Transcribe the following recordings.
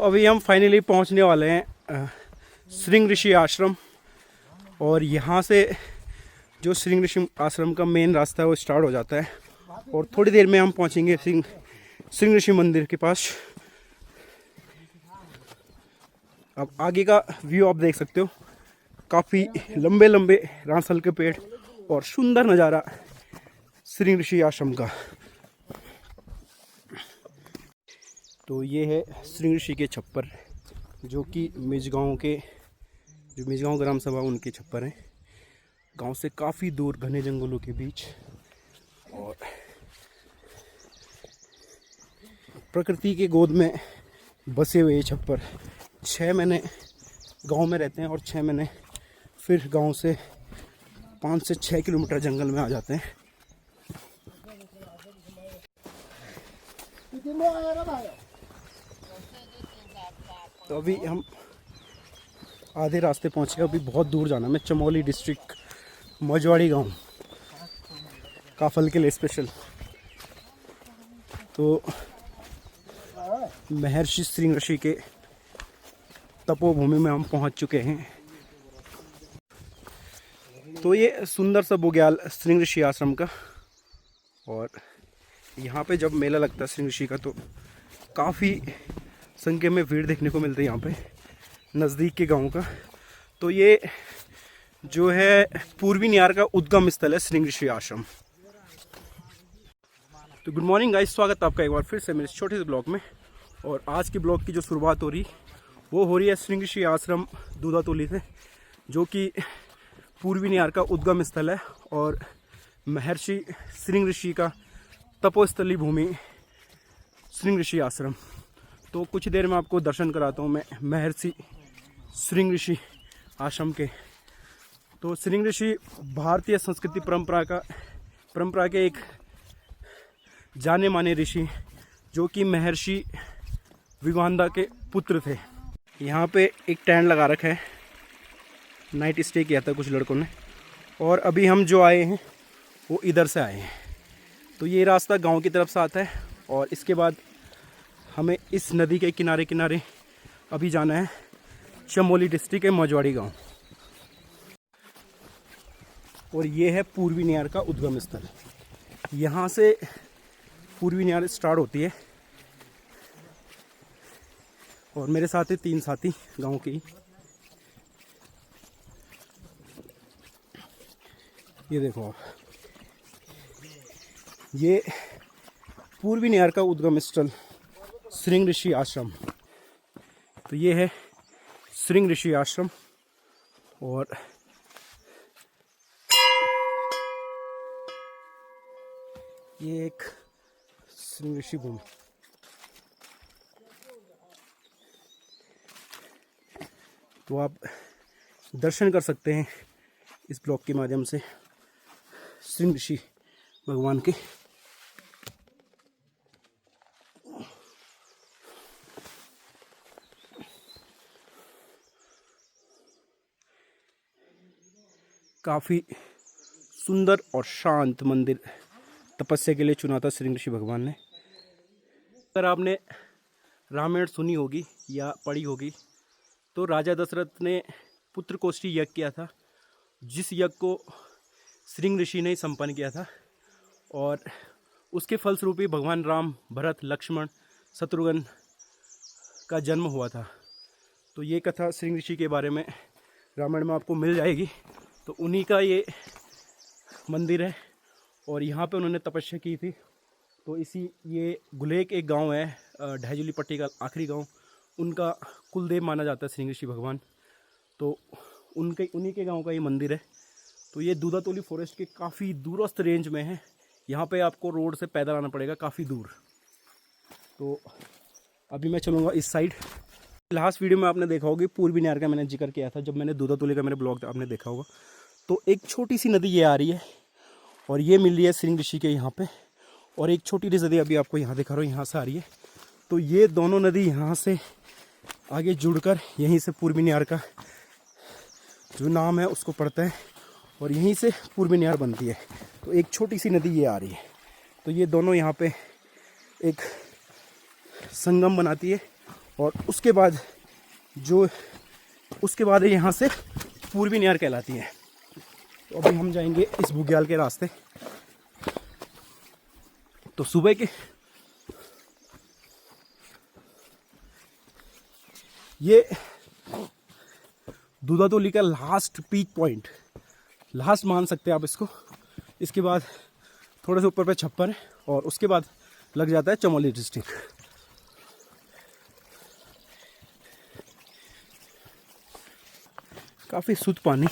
अभी हम फाइनली पहुंचने वाले हैं श्रृंग ऋषि आश्रम। और यहाँ से जो श्रृंग ऋषि आश्रम का मेन रास्ता है वो स्टार्ट हो जाता है और थोड़ी देर में हम पहुंचेंगे श्रृंग ऋषि मंदिर के पास। अब आगे का व्यू आप देख सकते हो, काफ़ी लंबे लंबे रांसल के पेड़ और सुंदर नज़ारा श्रृंग ऋषि आश्रम का। तो ये है श्रृंग ऋषि के छप्पर, जो कि मेजगांव ग्राम सभा उनके छप्पर हैं। गांव से काफ़ी दूर घने जंगलों के बीच और प्रकृति के गोद में बसे हुए ये छप्पर 6 महीने गांव में रहते हैं और 6 महीने फिर गांव से 5 से 6 किलोमीटर जंगल में आ जाते हैं। तो अभी हम आधे रास्ते पहुँचे, अभी बहुत दूर जाना है। चमोली डिस्ट्रिक्ट मजवाड़ी गांव काफल के लिए स्पेशल। तो महर्षि श्रृंग ऋषि के तपोभूमि में हम पहुंच चुके हैं। तो ये सुंदर सा बुग्याल श्रृंग ऋषि आश्रम का। और यहाँ पे जब मेला लगता है श्रृंग ऋषि का तो काफ़ी संख्या में भीड़ देखने को मिलती है यहाँ पे, नज़दीक के गांव का। तो ये जो है पूर्वी नियार का उद्गम स्थल है श्रृंग ऋषि आश्रम। तो गुड मॉर्निंग गाइस, स्वागत है आपका एक बार फिर से मेरे छोटे से ब्लॉग में। और आज के ब्लॉग की जो शुरुआत हो रही है श्रृंग ऋषि आश्रम दूधातोली से, जो कि पूर्वी नियार का उद्गम स्थल है और महर्षि श्रृंग ऋषि का तपोस्थली भूमि श्रृंग ऋषि आश्रम। तो कुछ देर में आपको दर्शन कराता हूँ मैं महर्षि श्रृंग ऋषि आश्रम के। तो श्रृंग ऋषि भारतीय संस्कृति परंपरा के एक जाने माने ऋषि, जो कि महर्षि विवांदा के पुत्र थे। यहाँ पे एक टेंट लगा रखा है, नाइट स्टे किया था कुछ लड़कों ने। और अभी हम जो आए हैं वो इधर से आए हैं। तो ये रास्ता गांव की तरफ से आता है और इसके बाद हमें इस नदी के किनारे किनारे अभी जाना है चमोली डिस्ट्रिक्ट के मजवाड़ी गांव। और ये है पूर्वी नियार का उद्गम स्थल। यहाँ से पूर्वी नियार स्टार्ट होती है और मेरे साथ ही 3 साथी गांव के। ये देखो आप, ये पूर्वी नियार का उद्गम स्थल श्रृंग ऋषि आश्रम। तो ये है श्रृंग ऋषि आश्रम और ये एक श्रृंग ऋषि भूमि। तो आप दर्शन कर सकते हैं इस ब्लॉग के माध्यम से श्रृंग ऋषि भगवान के। काफ़ी सुंदर और शांत मंदिर तपस्या के लिए चुना था श्रृंग ऋषि भगवान ने। अगर आपने रामायण सुनी होगी या पढ़ी होगी तो राजा दशरथ ने पुत्र कोष्ठी यज्ञ किया था, जिस यज्ञ को श्रृंग ऋषि ने संपन्न किया था। और उसके फलस्वरूप ही भगवान राम, भरत, लक्ष्मण, शत्रुघ्न का जन्म हुआ था। तो ये कथा श्रृंग ऋषि के बारे में रामायण में आपको मिल जाएगी। तो उन्हीं का ये मंदिर है और यहाँ पे उन्होंने तपस्या की थी। तो ये गुलेक एक गांव है, ढैजुली पट्टी का आखिरी गांव, उनका कुलदेव माना जाता है श्रृंग ऋषि भगवान। तो उन्हीं के गांव का ये मंदिर है। तो ये दूधातोली फॉरेस्ट के काफ़ी दूरस्थ रेंज में है। यहाँ पे आपको रोड से पैदल आना पड़ेगा काफ़ी दूर। तो अभी मैं चलूँगा इस साइड। लास्ट वीडियो में आपने देखा होगा पूर्वी नियार का मैंने जिक्र किया था, जब मैंने दूधातोली का मेरे ब्लॉग आपने देखा होगा। तो एक छोटी सी नदी ये आ रही है और ये मिल रही है श्रृंग ऋषि के यहाँ पे। और एक छोटी सी नदी अभी आपको यहाँ दिखा रहा हूँ, यहाँ से आ रही है। तो ये दोनों नदी यहाँ से आगे जुड़कर यहीं से पूर्वी नियार का जो नाम है उसको पढ़ते हैं और यहीं से पूर्वी नियार बनती है। तो एक छोटी सी नदी ये आ रही है। तो ये दोनों यहाँ पे एक संगम बनाती है और उसके बाद यहाँ से पूर्वी नियार कहलाती है। तो अभी हम जाएंगे इस बुग्याल के रास्ते। तो सुबह के ये दूधातोली का लास्ट पीक पॉइंट, लास्ट मान सकते हैं आप इसको। इसके बाद थोड़े से ऊपर पे छप्पर है और उसके बाद लग जाता है चमोली डिस्ट्रिक्ट। काफ़ी शुद्ध पानी।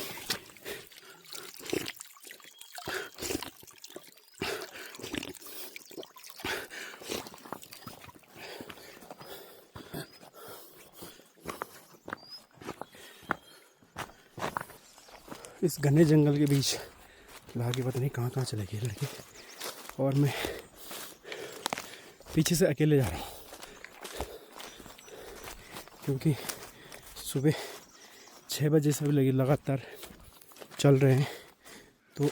इस घने जंगल के बीच लागे पता नहीं कहाँ चले गए लड़के, और मैं पीछे से अकेले जा रहा हूँ क्योंकि सुबह 6 बजे से लगे लगातार चल रहे हैं। तो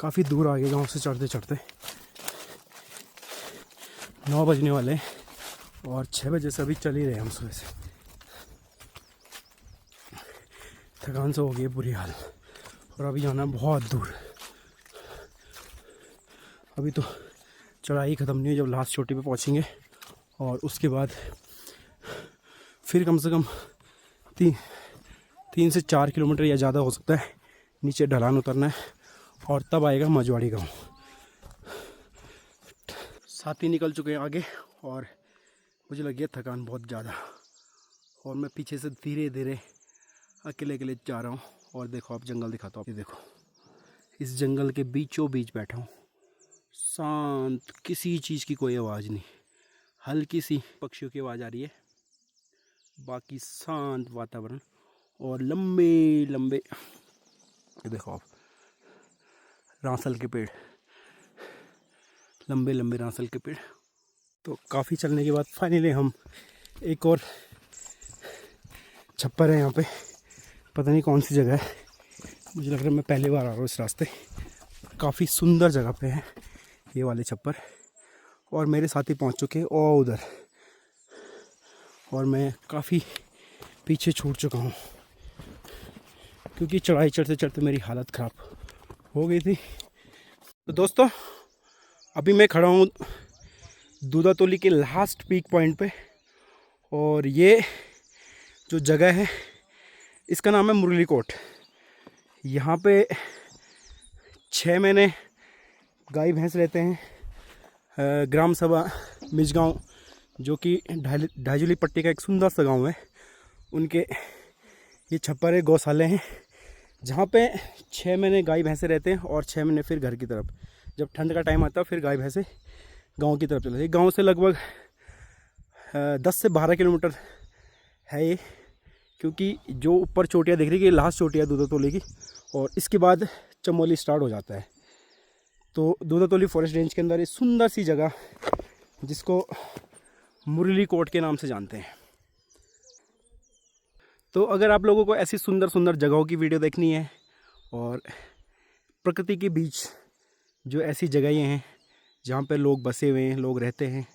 काफ़ी दूर आगे गांव से चढ़ते चढ़ते 9 बजने वाले हैं और 6 बजे से अभी चल ही रहे हैं हम सुबह से। थकान से हो गई बुरी हाल और अभी जाना बहुत दूर। अभी तो चढ़ाई ख़त्म नहीं हुई, जब लास्ट चोटी पे पहुंचेंगे और उसके बाद फिर कम से कम 3 से 4 किलोमीटर या ज़्यादा हो सकता है नीचे ढलान उतरना है और तब आएगा मझवाड़ी गांव। साथी निकल चुके हैं आगे और मुझे लगी है थकान बहुत ज़्यादा, और मैं पीछे से धीरे धीरे अकेले जा रहा हूँ। और देखो आप, जंगल दिखाता हूँ। ये देखो, इस जंगल के बीचों बीच बैठा हूँ, शांत, किसी चीज़ की कोई आवाज़ नहीं, हल्की सी पक्षियों की आवाज़ आ रही है, बाकी शांत वातावरण और लंबे लंबे, ये देखो आप, रांसल के पेड़, लंबे लंबे रांसल के पेड़। तो काफ़ी चलने के बाद फाइनली हम एक और छप्पर है यहाँ पे, पता नहीं कौन सी जगह है, मुझे लग रहा है मैं पहली बार आ रहा हूँ इस रास्ते। काफ़ी सुंदर जगह पे है ये वाले छप्पर, और मेरे साथी पहुँच चुके हैं और उधर, और मैं काफ़ी पीछे छूट चुका हूँ क्योंकि चढ़ाई चढ़ते चढ़ते मेरी हालत ख़राब हो गई थी। तो दोस्तों, अभी मैं खड़ा हूँ दूधातोली के लास्ट पीक पॉइंट पे, और ये जो जगह है इसका नाम है मुरली कोट। यहाँ पे 6 महीने गाय भैंस रहते हैं। ग्राम सभा मिजगांव, जो कि ढाईजुली पट्टी का एक सुंदर सा गांव है, उनके ये छप्पर है, गौशाले हैं, जहाँ पे 6 महीने गाय भैंसे रहते हैं और 6 महीने फिर घर की तरफ। जब ठंड का टाइम आता है फिर गाय भैंसे गांव की तरफ चले जाती है। गांव से लगभग 10 से 12 किलोमीटर है ये, क्योंकि जो ऊपर चोटियाँ दिख रही है कि लास्ट चोटियाँ दूधातोली की, और इसके बाद चमोली स्टार्ट हो जाता है। तो दूधातोली फॉरेस्ट रेंज के अंदर ये सुंदर सी जगह जिसको मुरली कोट के नाम से जानते हैं। तो अगर आप लोगों को ऐसी सुंदर सुंदर जगहों की वीडियो देखनी है और प्रकृति के बीच जो ऐसी जगहें हैं जहाँ पे लोग बसे हुए हैं, लोग रहते हैं,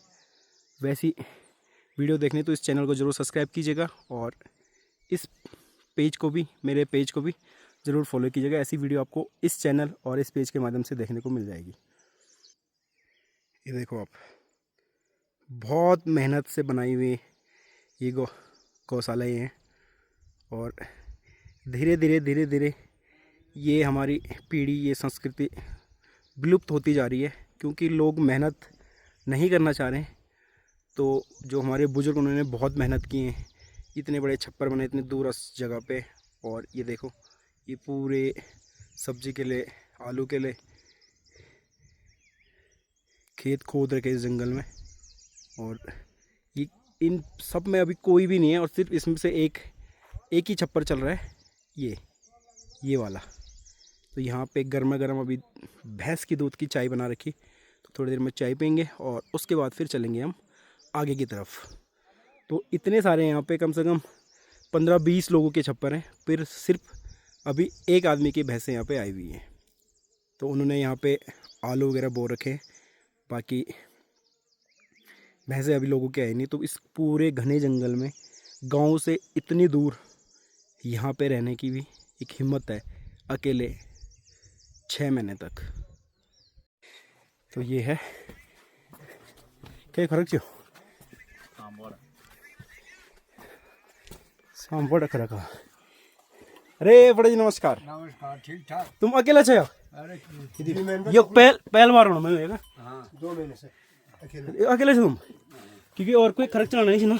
वैसी वीडियो देखनी तो इस चैनल को ज़रूर सब्सक्राइब कीजिएगा और इस पेज को भी, मेरे पेज को भी ज़रूर फॉलो कीजिएगा। ऐसी वीडियो आपको इस चैनल और इस पेज के माध्यम से देखने को मिल जाएगी। ये देखो आप, बहुत मेहनत से बनाई हुई ये गौशाला हैं, और धीरे धीरे ये हमारी पीढ़ी, ये संस्कृति विलुप्त होती जा रही है क्योंकि लोग मेहनत नहीं करना चाह रहे हैं। तो जो हमारे बुजुर्ग, उन्होंने बहुत मेहनत की है, इतने बड़े छप्पर बने इतने दूरस्थ जगह पे, और ये देखो, ये पूरे सब्जी के लिए, आलू के लिए खेत खोद रखे इस जंगल में, और ये इन सब में अभी कोई भी नहीं है, और सिर्फ इसमें से एक ही छप्पर चल रहा है, ये वाला। तो यहाँ पे गर्मा गर्म अभी भैंस की दूध की चाय बना रखी, तो थोड़ी देर में चाय पियेंगे और उसके बाद फिर चलेंगे हम आगे की तरफ। तो इतने सारे यहाँ पे कम से कम 15-20 लोगों के छप्पर हैं, फिर सिर्फ अभी एक आदमी की भैंसें यहाँ पे आई हुई हैं। तो उन्होंने यहाँ पे आलू वगैरह बो रखे, बाकी भैंसे अभी लोगों के आई नहीं। तो इस पूरे घने जंगल में गांव से इतनी दूर यहाँ पे रहने की भी एक हिम्मत है, अकेले 6 महीने तक। तो ये है क्या फर्क क्यों सांबोड़ा खरका। अरे बड़ा जी नमस्कार। नमस्कार, ठीक ठाक। तुम अकेला छे? अरे ये पहल मारो ना मैं हाँ 2 महीने से अकेले से तुम, क्योंकि और कोई खरक चलाना नहीं ना,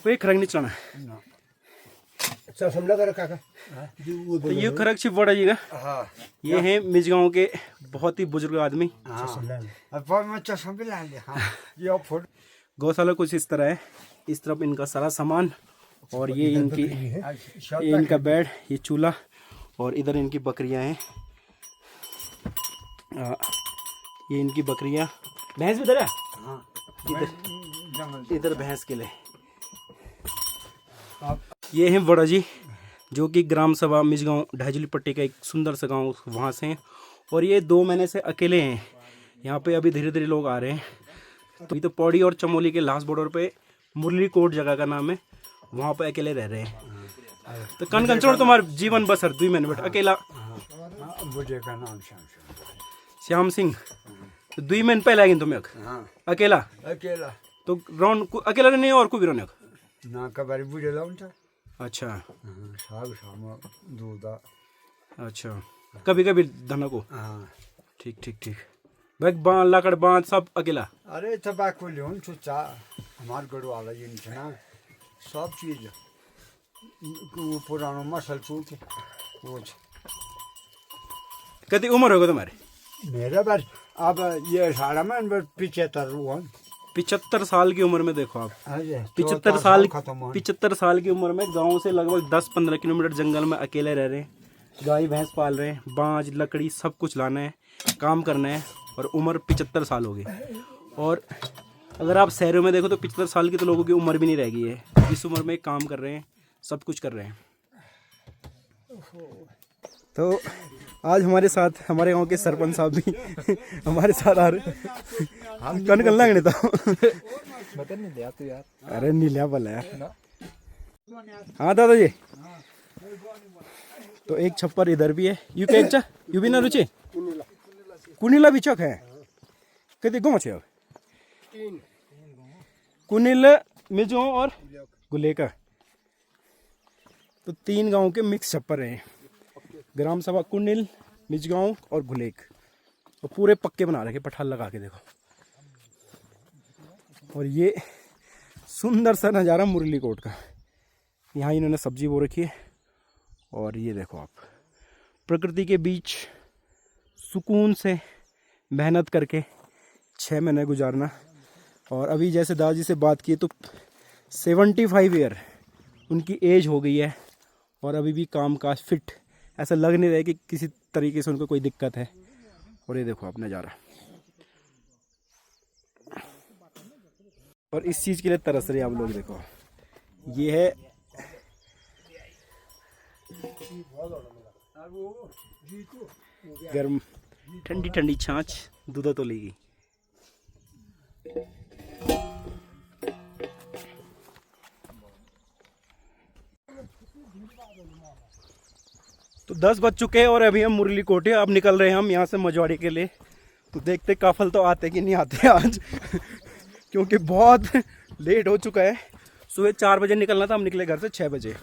कोई खरक नहीं चलाना। अच्छा समझा कर काका। तो ये खरक छी बड़ा जी का। हाँ ये है मिजगांव के बहुत ही बुजुर्ग आदमी। गौशाला कुछ इस तरह है, इस तरफ इनका सारा सामान, और ये इनका बेड, ये चूल्हा, और इधर इनकी बकरियां हैं। ये इनकी बकरियां, भैंस भी इधर है। हाँ इधर भैंस के लिए। ये हैं बड़ा जी, जो कि ग्राम सभा मिजगांव ढाईजुली पट्टी का एक सुंदर सा गांव वहाँ से हैं, और ये 2 महीने से अकेले हैं यहाँ पे। अभी धीरे धीरे लोग आ रहे हैं। तो ये तो पौड़ी और चमोली के लास्ट बॉर्डर पे मुरली कोट जगह का नाम है, वहाँ पे अकेले रह रहे हैं। तो कन छोड़ तुम्हारा जीवन बसर 2 महीने बैठ अकेला। मुझे का नाम श्याम सिंह। तो 2 महीने पहले आएंगे तुम्हें अकेला? अकेला तो ग्राउंड अकेला नहीं और कोई भी रहने ना कबारी बुझे लाऊं था। अच्छा साग शाम दूध। अच्छा, कभी कभी धना को। हाँ ठीक ठीक ठीक। बैग बांध लाकड़ बांध सब अकेला? अरे तबाकू ल्याउँ छु चा हमार गढ़ वाला ये नहीं ना, सब चीज वो पुरानो मसल चूक वो। कितनी उम्र होगा तुम्हारी? मेरा बस अब ये 75 हुआ। 75 साल की उम्र में देखो आप, 75 साल की उम्र में गांव से लगभग 10-15 किलोमीटर जंगल में अकेले रह रहे हैं। गाय भैंस पाल रहे हैं, बांज लकड़ी सब कुछ लाना है, काम करना है, और उम्र 75 साल हो गई। और अगर आप शहरों में देखो तो 75 साल की तो लोगों की उम्र भी नहीं रह गई है। इस उम्र में काम कर रहे हैं, सब कुछ कर रहे हैं। तो आज हमारे साथ हमारे गांव के सरपंच साहब भी हमारे साथ आ रहे। कन कर लेंगे तो बता नहीं दिया तो यार। अरे नीलिया बोला यार। हाँ दादा जी। तो एक छप्पर इधर भी है। यू के एक यू भी ना रुचि कुनीला भी चौक है। कहते घूम अच्छे कुनील मिजो और गुलेका। तो 3 गांव के मिक्स छप्पर हैं, ग्राम सभा कुंडिल, मिजगांव और गुलेक। और पूरे पक्के बना रखे, पठाल लगा के देखो। और ये सुंदर सा नज़ारा मुरली कोट का। यहाँ इन्होंने सब्जी बो रखी है, और ये देखो आप प्रकृति के बीच सुकून से मेहनत करके 6 महीने गुजारना। और अभी जैसे दादाजी से बात की तो 75 ईयर उनकी एज हो गई है, और अभी भी काम काज फिट, ऐसा लग नहीं रहा है कि किसी तरीके से उनको कोई दिक्कत है। और ये देखो आप नज़ारा, और इस चीज़ के लिए तरस रहे आप लोग। देखो ये है गर्म ठंडी ठंडी छाछ, दूध तो लेगी। तो 10 बज चुके हैं, और अभी हम मुरली कोटे अब निकल रहे हैं हम यहाँ से मझवाड़ी के लिए। तो देखते काफल तो आते कि नहीं आते आज क्योंकि बहुत लेट हो चुका है। सुबह 4 बजे निकलना था, हम निकले घर से 6 बजे।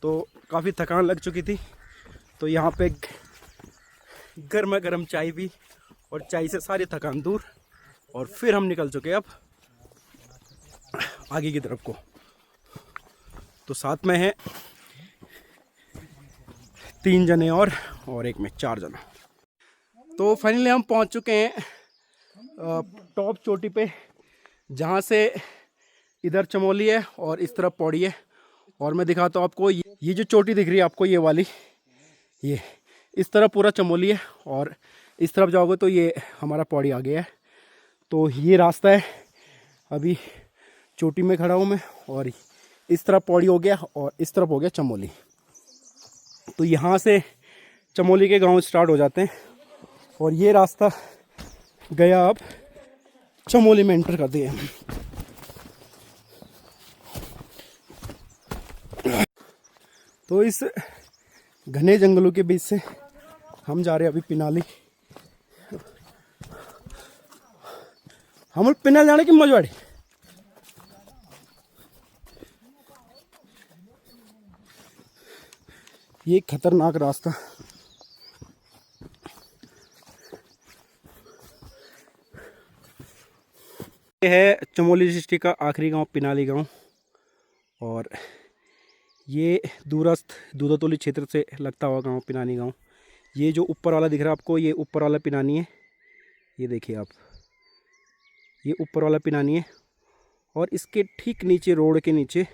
तो काफ़ी थकान लग चुकी थी। तो यहाँ पे गर्मा गर्म चाय पी, और चाय से सारी थकान दूर, और फिर हम निकल चुके अब आगे की तरफ को। तो साथ में है 3 जने और एक में 4 जना। तो फाइनली हम पहुंच चुके हैं टॉप चोटी पे, जहां से इधर चमोली है और इस तरफ पौड़ी है। और मैं दिखाता हूँ आपको, ये जो चोटी दिख रही है आपको, ये वाली, ये इस तरफ पूरा चमोली है, और इस तरफ जाओगे तो ये हमारा पौड़ी आ गया है। तो ये रास्ता है, अभी चोटी में खड़ा हूँ मैं, और इस तरफ पौड़ी हो गया और इस तरफ हो गया चमोली। तो यहाँ से चमोली के गांव स्टार्ट हो जाते हैं, और ये रास्ता गया अब चमोली में एंटर कर दिए हम। तो इस घने जंगलों के बीच से हम जा रहे हैं अभी पिनाली। हम पिनाली जाने की मजवाड़ी। ये खतरनाक रास्ता। ये है चमोली डिस्ट्रिक्ट का आखिरी गांव पिनाली गांव, और ये दूरस्थ दूधातोली क्षेत्र से लगता हुआ गांव पिनानी गांव। ये जो ऊपर वाला दिख रहा है आपको, ये ऊपर वाला पिनानी है। ये देखिए आप, ये ऊपर वाला पिनानी है, और इसके ठीक नीचे रोड के नीचे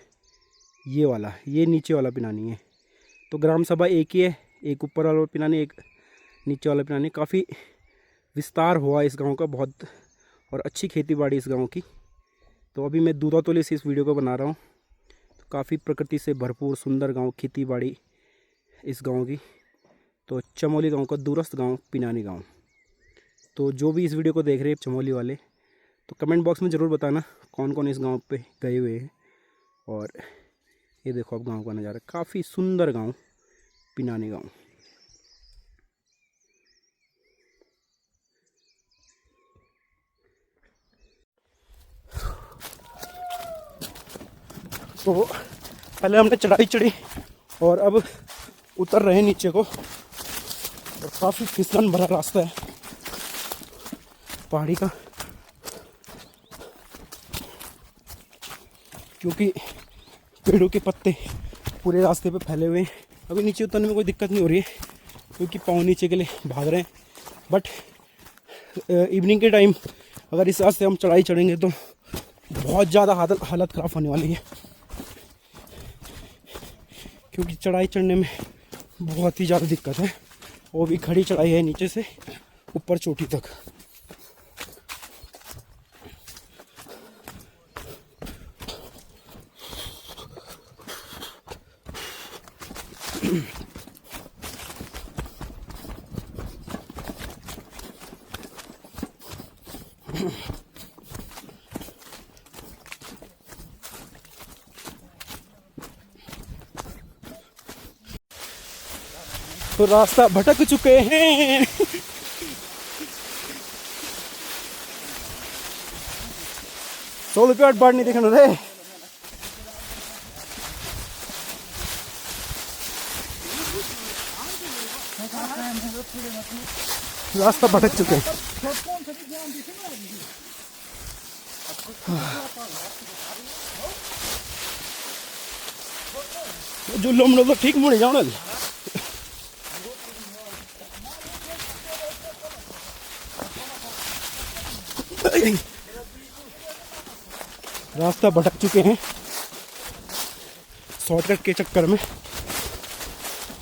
ये वाला, ये नीचे वाला पिनानी है। तो ग्राम सभा एक ही है, एक ऊपर वाला पिनानी, एक नीचे वाला पिनानी। काफ़ी विस्तार हुआ इस गांव का बहुत, और अच्छी खेती बाड़ी इस गांव की। तो अभी मैं दूधातोली से इस वीडियो को बना रहा हूँ। तो काफ़ी प्रकृति से भरपूर सुंदर गांव, खेती बाड़ी इस गांव की। तो चमोली गांव का दूरस्थ गांव पिनानी गांव। तो जो भी इस वीडियो को देख रहे हैं चमोली वाले, तो कमेंट बॉक्स में ज़रूर बताना कौन कौन इस गांव पे गए हुए हैं। और ये देखो आप गांव का नज़ारा, काफ़ी सुंदर गांव पिनानी गांव। तो पहले हमने चढ़ाई चढ़ी और अब उतर रहे हैं नीचे को, और काफ़ी फिसलन भरा रास्ता है पहाड़ी का, क्योंकि पेड़ों के पत्ते पूरे रास्ते पे फैले हुए हैं। अभी नीचे उतरने में कोई दिक्कत नहीं हो रही है, क्योंकि पाँव नीचे के लिए भाग रहे हैं। बट इवनिंग के टाइम अगर इस रास्ते हम चढ़ाई चढ़ेंगे तो बहुत ज़्यादा हालत ख़राब होने वाली है, क्योंकि चढ़ाई चढ़ने में बहुत ही ज़्यादा दिक्कत है। वो भी खड़ी चढ़ाई है नीचे से ऊपर चोटी तक। तो रास्ता भटक चुके हैं। 100 रुपया बाढ़ नहीं देखना रे। रास्ता भटक चुके हैं। जो लोग तो ठीक मुड़े जाओ ना। रास्ता भटक चुके हैं शॉर्टकट के चक्कर में,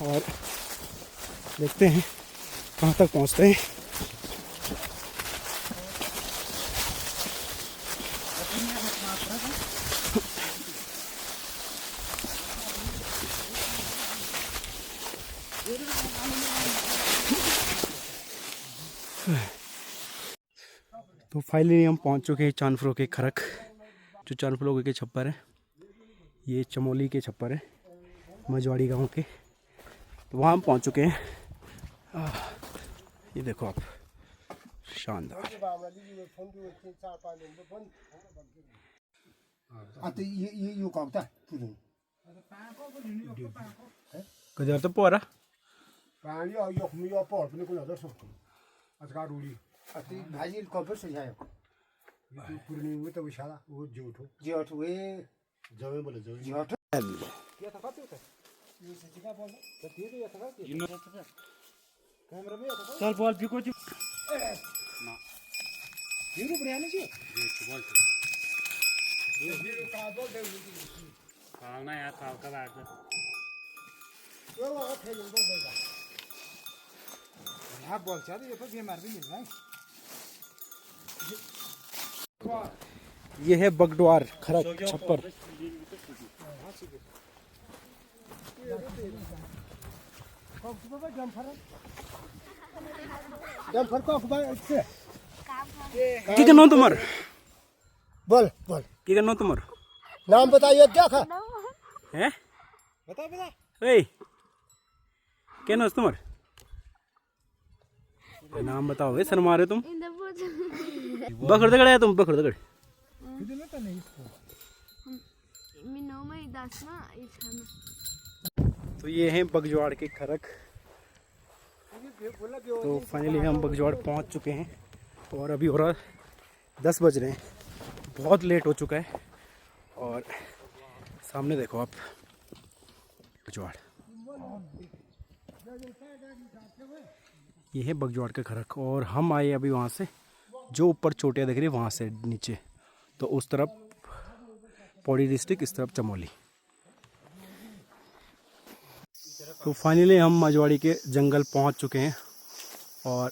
और देखते हैं कहाँ तक पहुँचते हैं। तो फाइनली हम पहुंच चुके हैं चांदफरो के खरक, जो चांदफरो के छप्पर है। ये चमोली के छप्पर है, मजवाड़ी गांव के। तो वहाँ हम पहुंच चुके हैं। ये देखो आप, शानदार। कदर तो पोरा भाजी कब से जाए पूर्णी में तो विशाला वो जोठ वे जवे बोले जोठ चल बॉल फिको जी ना हीरो बढ़िया नहीं जी ये बॉल ये हीरो का बॉल दे हां ना यार काल का बैठ वो खेल बॉल देगा यहाँ बॉल चाहे ये तो गेम मार भी मिल रहा है। ये है बगडवार खरक छप्पर। কি কেন তোমার बोल बोल কি কেন তোমার नाम बताइए क्या खा হ্যাঁ बता बता এই কেন তোমার नाम बताओ वे शर्मा रहे तुम बखर दगड़ है तुम बखर दगड़ तो ये हैं बगजवाड़ के खरक। तो फाइनली हम बगजवाड़ पहुंच चुके हैं और अभी हो रहा 10 बज रहे हैं, बहुत लेट हो चुका है। और सामने देखो आप बगजवाड़, ये है बगजवाड़ का खरक। और हम आए अभी वहाँ से, जो ऊपर चोटियाँ दिख रही है वहाँ से नीचे, तो उस तरफ पौड़ी डिस्ट्रिक्ट, इस तरफ चमोली। तो फाइनली हम मजवाड़ी के जंगल पहुँच चुके हैं और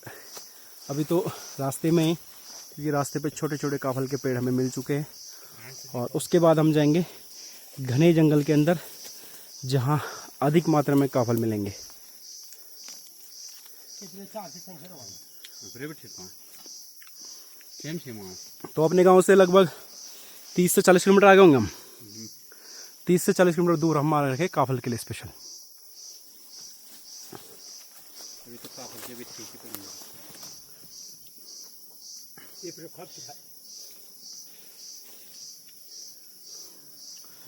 अभी तो रास्ते में ही, क्योंकि रास्ते पे छोटे छोटे काफल के पेड़ हमें मिल चुके हैं। और उसके बाद हम जाएंगे घने जंगल के अंदर, जहाँ अधिक मात्रा में काफल मिलेंगे। तो अपने गांव से लगभग 30 से 40 किलोमीटर आगे होंगे हम। 30 से 40 किलोमीटर दूर हम आ रखे काफल के लिए स्पेशल। अभी तो काफल के भी ठीक ही पड़ेंगे। ये फिर खत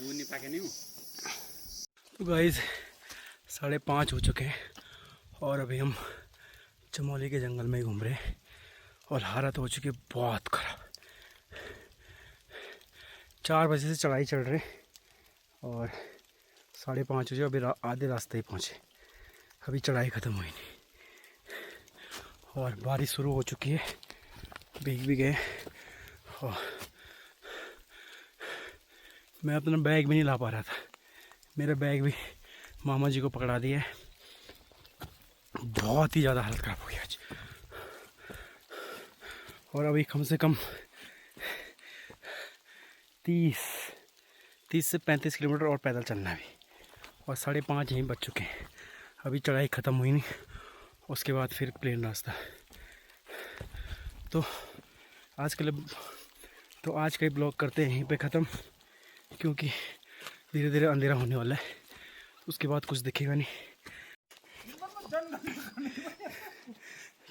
वो नहीं पाके नहीं हूँ। तो गाइस 5:30 हो चुके हैं और अभी हम चमोली के जंगल में ही घूम रहे हैं और हालत हो चुकी है बहुत ख़राब। 4 बजे से चढ़ाई चढ़ रहे और 5:30 बजे अभी आधे रास्ते ही पहुँचे, अभी चढ़ाई ख़त्म हुई नहीं और बारिश शुरू हो चुकी है, भीग भी गए। और मैं अपना बैग भी नहीं ला पा रहा था, मेरा बैग भी मामा जी को पकड़ा दिया है। बहुत ही ज़्यादा हालत ख़राब हो गई आज। और अभी कम से कम 30 से 35 किलोमीटर और पैदल चलना है अभी, और 5:30 यहीं बज चुके हैं, अभी चढ़ाई ख़त्म हुई नहीं, उसके बाद फिर प्लेन रास्ता। तो आज का ही ब्लॉग करते हैं यहीं पे ख़त्म, क्योंकि धीरे धीरे अंधेरा होने वाला है, उसके बाद कुछ दिखेगा नहीं।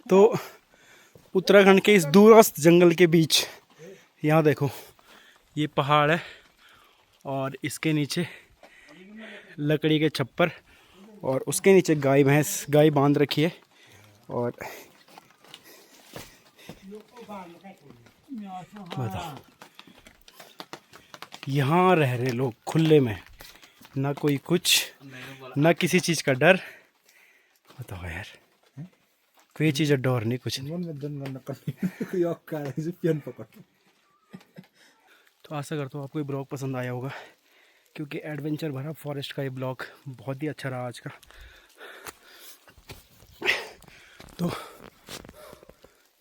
तो उत्तराखंड के इस दूरस्थ जंगल के बीच यहाँ देखो, ये पहाड़ है और इसके नीचे लकड़ी के छप्पर, और उसके नीचे गाय बांध रखी है। और बताओ, यहाँ रह रहे लोग खुले में, ना कोई कुछ, ना किसी चीज़ का डर। बताओ यार, कोई चीज़ का डर नहीं, कुछ नहीं। तो आशा करता हूँ आपको ये ब्लॉग पसंद आया होगा, क्योंकि एडवेंचर भरा फॉरेस्ट का ये ब्लॉग बहुत ही अच्छा रहा आज का। तो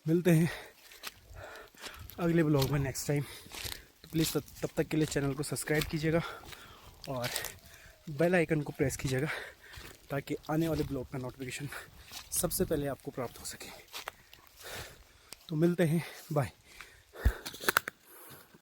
मिलते हैं अगले ब्लॉग में नेक्स्ट टाइम। तो प्लीज़ तब तक के लिए चैनल को सब्सक्राइब कीजिएगा और बेल आइकन को प्रेस कीजिएगा, ताकि आने वाले ब्लॉग का नोटिफिकेशन सबसे पहले आपको प्राप्त हो सके। तो मिलते हैं, बाय।